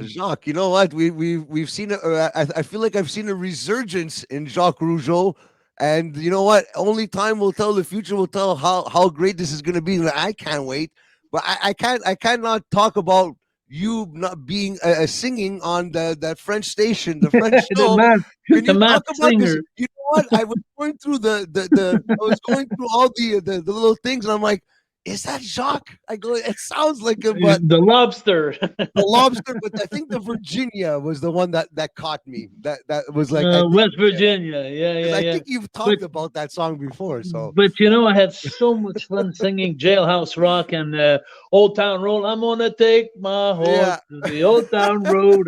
Jacques, you know what? We've seen it. I feel like I've seen a resurgence in Jacques Rougeau, and you know what? Only time will tell. The future will tell how great this is going to be. And I can't wait. But I cannot talk about you not being singing on that French station, the French the show. math, Can the you math talk about because singer. you know what? I was going through I was going through all the little things, and I'm like, is that Jacques? I go, it sounds like him, but The lobster. the lobster, but I think the Virginia was the one that caught me. That was like I think West Virginia. Yeah, because yeah, I yeah. think you've But talked about that song before. So But you know, I had so much fun singing Jailhouse Rock and Old Town Road. I'm gonna take my horse yeah, to the Old Town Road.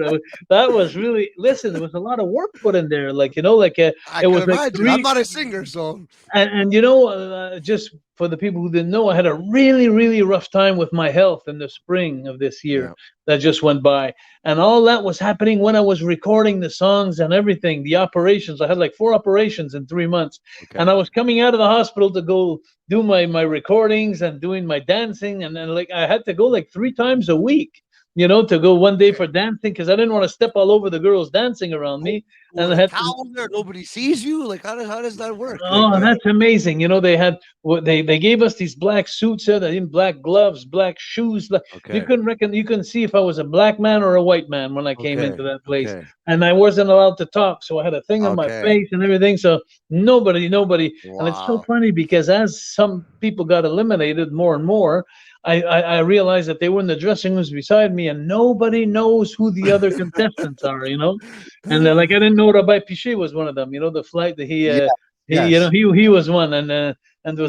That was really listen. There was a lot of work put in there. Like you know, like I it can was like imagine. I'm three. not a singer, so And you know, just for the people who didn't know, I had a really, really rough time with my health in the spring of this year yeah. that just went by. And all that was happening when I was recording the songs and everything, the operations. I had like 4 operations in 3 months. And Okay. I was coming out of the hospital to go do my recordings and doing my dancing. And then, like, I had to go like 3 times a week. To go one day Okay. for dancing because I didn't want to step all over the girls dancing around Oh, me, with and I a had to. towel there, nobody sees you. Like how does that work? Like Oh, that's amazing. They had they gave us these black suits there, they had black gloves, black shoes. You okay, couldn't see if I was a black man or a white man when I came okay, into that place. okay, And I wasn't allowed to talk, so I had a thing on my okay. face and everything. So nobody. And it's so Wow. funny because as some people got eliminated more and more, I realized that they were in the dressing rooms beside me, and nobody knows who the other contestants are. And like I didn't know Rabbi Pichet was one of them. The flight that he Yeah. he, you know, Yes. he was one, and there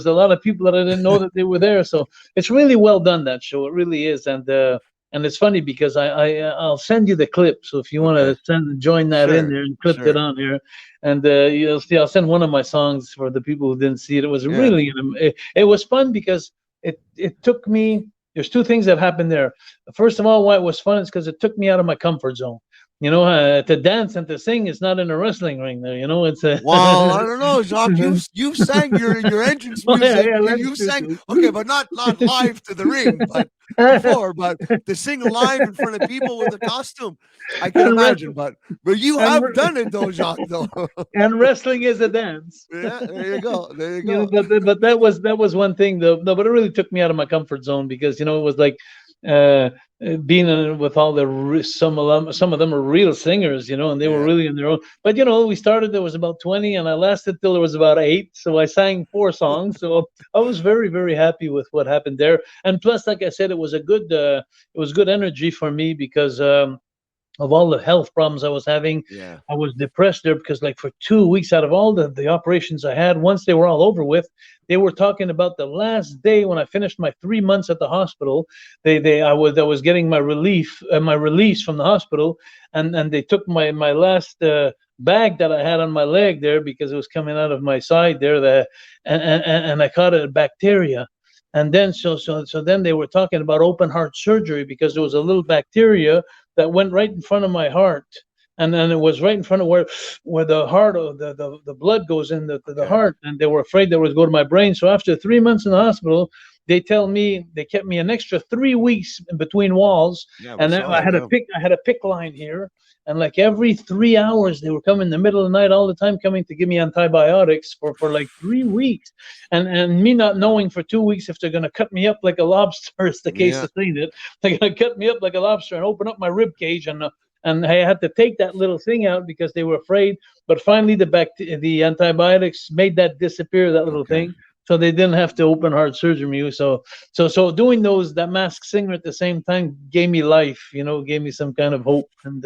was a lot of people that I didn't know that they were there. So it's really well done, that show. It really is, and it's funny because I'll send you the clip. So if you want Okay. to join that in Sure. there and clip it Sure. on here, and you'll see, I'll send one of my songs for the people who didn't see it. It was Yeah. really it was fun because it took me. There's two things that happened there. First of all, why it was fun is because it took me out of my comfort zone. To dance and to sing is not in a wrestling ring. There, it's a. Well, I don't know, Jacques. You've sang your entrance Oh, yeah, music. yeah, that's You've true sang too. okay, but not live to the ring, but before. But to sing live in front of people with a costume, I can and, imagine. wrestling, But you have done it though, Jacques. Though. and wrestling is a dance. Yeah, there you go. There you go. But that was one thing though. No, but it really took me out of my comfort zone because it was like uh, being with all some of them are real singers, and they were Yeah. really in their own. But we started. There was about 20, and I lasted till there was about 8. So I sang 4 songs. So I was very very happy with what happened there. And plus, like I said, it was good energy for me because. Of all the health problems I was having, Yeah. I was depressed there because, like, for 2 weeks out of all the operations I had, once they were all over with, they were talking about the last day when I finished my 3 months at the hospital. I was getting my release from the hospital, and they took my last bag that I had on my leg there because it was coming out of my side there, and I caught a bacteria. And then so then they were talking about open heart surgery because there was a little bacteria that went right in front of my heart, and then it was right in front of where the heart of the blood goes in the Okay. heart, and they were afraid that was go to my brain. So after 3 months in the hospital, they tell me they kept me an extra 3 weeks in between walls, Yeah, we and saw I that. had a Yeah. pick line here, and like every 3 hours they were coming in the middle of the night all the time, coming to give me antibiotics for like 3 weeks, and me not knowing for 2 weeks if they're gonna cut me up like a lobster is the case Yeah. to say that they're gonna cut me up like a lobster and open up my rib cage, and I had to take that little thing out because they were afraid. But finally, the antibiotics made that disappear, that little Okay. thing, so they didn't have to open heart surgery. So doing that masked singer at the same time gave me life, gave me some kind of hope, and